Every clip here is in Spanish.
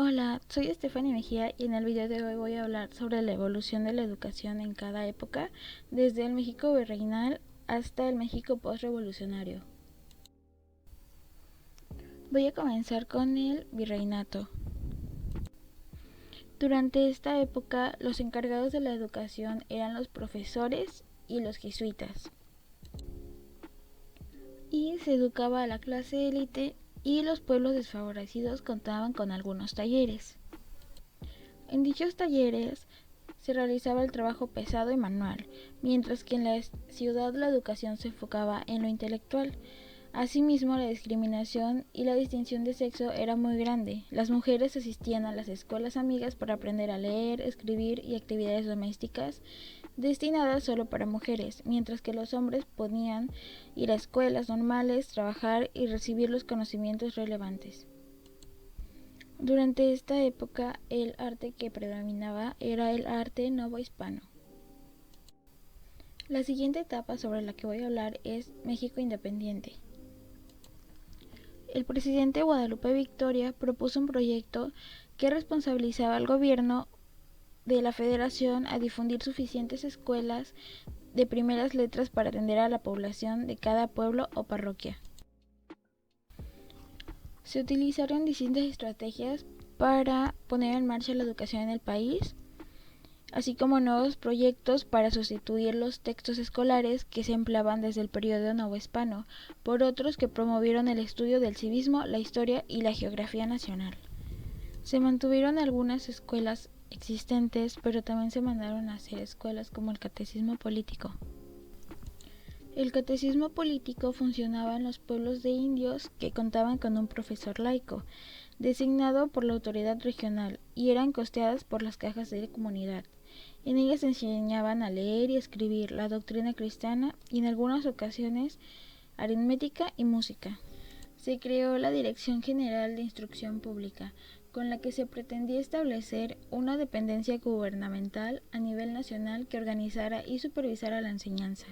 Hola, soy Stephanie Mejía y en el video de hoy voy a hablar sobre la evolución de la educación en cada época, desde el México virreinal hasta el México postrevolucionario. Voy a comenzar con el virreinato. Durante esta época, los encargados de la educación eran los profesores y los jesuitas. Y se educaba a la clase élite y los pueblos desfavorecidos contaban con algunos talleres. En dichos talleres se realizaba el trabajo pesado y manual, mientras que en la ciudad la educación se enfocaba en lo intelectual. Asimismo, la discriminación y la distinción de sexo era muy grande. Las mujeres asistían a las escuelas amigas para aprender a leer, escribir y actividades domésticas destinadas solo para mujeres, mientras que los hombres podían ir a escuelas normales, trabajar y recibir los conocimientos relevantes. Durante esta época, el arte que predominaba era el arte novohispano. La siguiente etapa sobre la que voy a hablar es México independiente. El presidente Guadalupe Victoria propuso un proyecto que responsabilizaba al gobierno de la Federación a difundir suficientes escuelas de primeras letras para atender a la población de cada pueblo o parroquia. Se utilizaron distintas estrategias para poner en marcha la educación en el país, así como nuevos proyectos para sustituir los textos escolares que se empleaban desde el periodo novohispano por otros que promovieron el estudio del civismo, la historia y la geografía nacional. Se mantuvieron algunas escuelas existentes, pero también se mandaron a hacer escuelas como el catecismo político. El catecismo político funcionaba en los pueblos de indios que contaban con un profesor laico, designado por la autoridad regional, y eran costeadas por las cajas de comunidad. En ellas se enseñaban a leer y escribir la doctrina cristiana y en algunas ocasiones aritmética y música. Se creó la Dirección General de Instrucción Pública, con la que se pretendía establecer una dependencia gubernamental a nivel nacional que organizara y supervisara la enseñanza.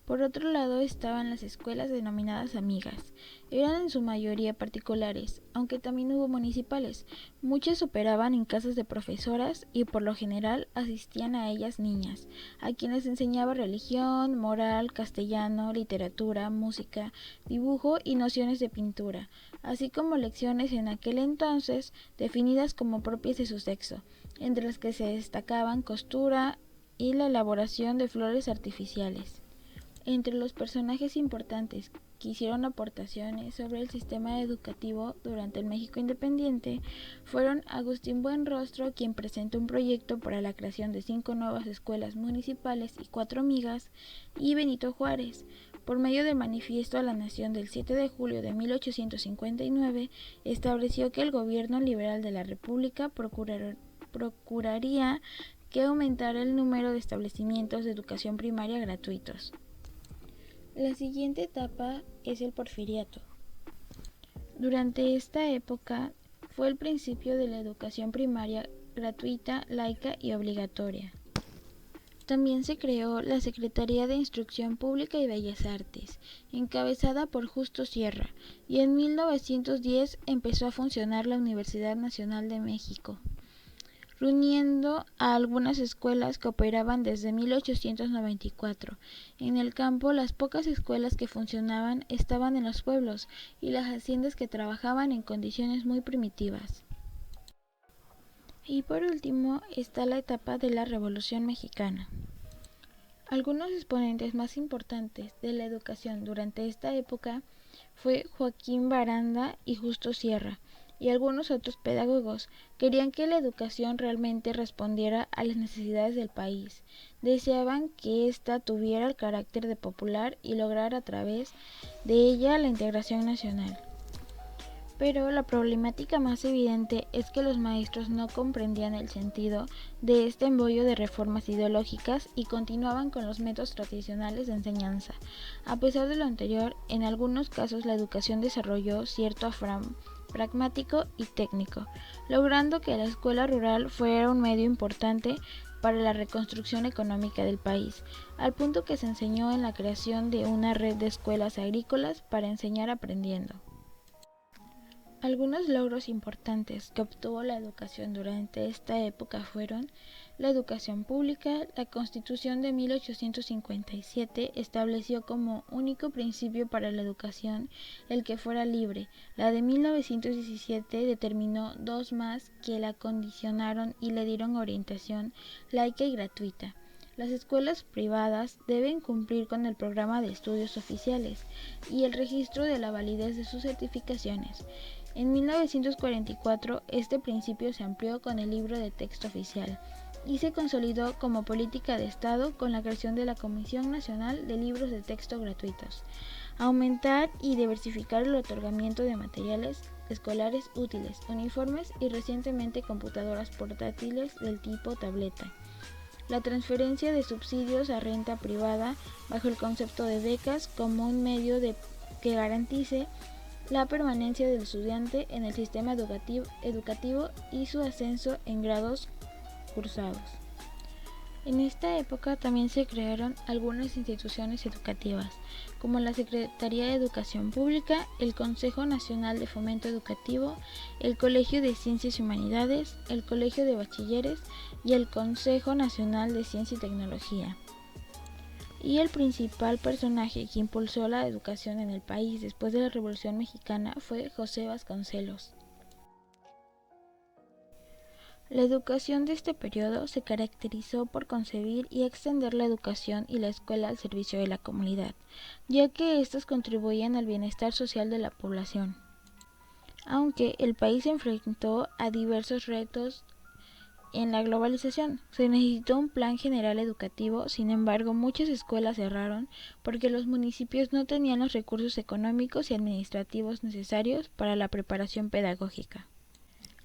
Por otro lado estaban las escuelas denominadas amigas. Eran en su mayoría particulares, aunque también hubo municipales. Muchas operaban en casas de profesoras y por lo general asistían a ellas niñas, a quienes enseñaba religión, moral, castellano, literatura, música, dibujo y nociones de pintura, así como lecciones en aquel entonces definidas como propias de su sexo, entre las que se destacaban costura y la elaboración de flores artificiales. Entre los personajes importantes que hicieron aportaciones sobre el sistema educativo durante el México independiente fueron Agustín Buenrostro, quien presentó un proyecto para la creación de 5 nuevas escuelas municipales y 4 amigas, y Benito Juárez. Por medio del Manifiesto a la Nación del 7 de julio de 1859, estableció que el gobierno liberal de la República procuraría que aumentara el número de establecimientos de educación primaria gratuitos. La siguiente etapa es el porfiriato. Durante esta época fue el principio de la educación primaria gratuita, laica y obligatoria. También se creó la Secretaría de Instrucción Pública y Bellas Artes, encabezada por Justo Sierra, y en 1910 empezó a funcionar la Universidad Nacional de México, reuniendo a algunas escuelas que operaban desde 1894. En el campo, las pocas escuelas que funcionaban estaban en los pueblos y las haciendas que trabajaban en condiciones muy primitivas. Y por último está la etapa de la Revolución Mexicana. Algunos exponentes más importantes de la educación durante esta época fue Joaquín Baranda y Justo Sierra, y algunos otros pedagogos. Querían que la educación realmente respondiera a las necesidades del país. Deseaban que ésta tuviera el carácter de popular y lograr a través de ella la integración nacional. Pero la problemática más evidente es que los maestros no comprendían el sentido de este embrollo de reformas ideológicas y continuaban con los métodos tradicionales de enseñanza. A pesar de lo anterior, en algunos casos la educación desarrolló cierto afán pragmático y técnico, logrando que la escuela rural fuera un medio importante para la reconstrucción económica del país, al punto que se enseñó en la creación de una red de escuelas agrícolas para enseñar aprendiendo. Algunos logros importantes que obtuvo la educación durante esta época fueron la educación pública. La Constitución de 1857 estableció como único principio para la educación el que fuera libre. La de 1917 determinó dos más que la condicionaron y le dieron orientación laica y gratuita. Las escuelas privadas deben cumplir con el programa de estudios oficiales y el registro de la validez de sus certificaciones. En 1944, este principio se amplió con el libro de texto oficial y se consolidó como política de Estado con la creación de la Comisión Nacional de Libros de Texto Gratuitos. Aumentar y diversificar el otorgamiento de materiales escolares útiles, uniformes y recientemente computadoras portátiles del tipo tableta. La transferencia de subsidios a renta privada bajo el concepto de becas como un medio que garantice la permanencia del estudiante en el sistema educativo y su ascenso en grados cursados. En esta época también se crearon algunas instituciones educativas, como la Secretaría de Educación Pública, el Consejo Nacional de Fomento Educativo, el Colegio de Ciencias y Humanidades, el Colegio de Bachilleres y el Consejo Nacional de Ciencia y Tecnología. Y el principal personaje que impulsó la educación en el país después de la Revolución Mexicana fue José Vasconcelos. La educación de este periodo se caracterizó por concebir y extender la educación y la escuela al servicio de la comunidad, ya que éstas contribuían al bienestar social de la población. Aunque el país se enfrentó a diversos retos en la globalización, se necesitó un plan general educativo. Sin embargo, muchas escuelas cerraron porque los municipios no tenían los recursos económicos y administrativos necesarios para la preparación pedagógica.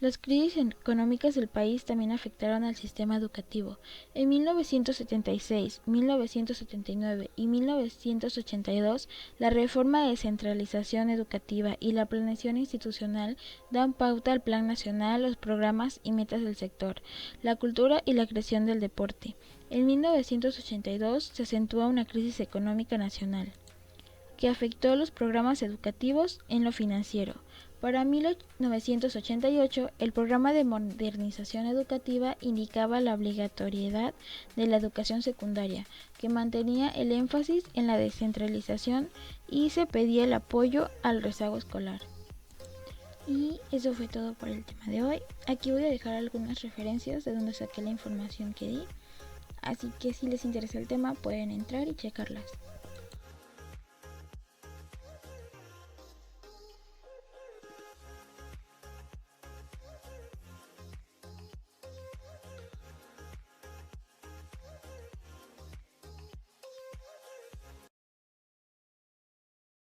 Las crisis económicas del país también afectaron al sistema educativo. En 1976, 1979 y 1982, la reforma de descentralización educativa y la planeación institucional dan pauta al Plan Nacional, los programas y metas del sector, la cultura y la creación del deporte. En 1982 se acentúa una crisis económica nacional que afectó a los programas educativos en lo financiero. Para 1988, el programa de modernización educativa indicaba la obligatoriedad de la educación secundaria, que mantenía el énfasis en la descentralización y se pedía el apoyo al rezago escolar. Y eso fue todo por el tema de hoy. Aquí voy a dejar algunas referencias de donde saqué la información que di, así que si les interesa el tema pueden entrar y checarlas.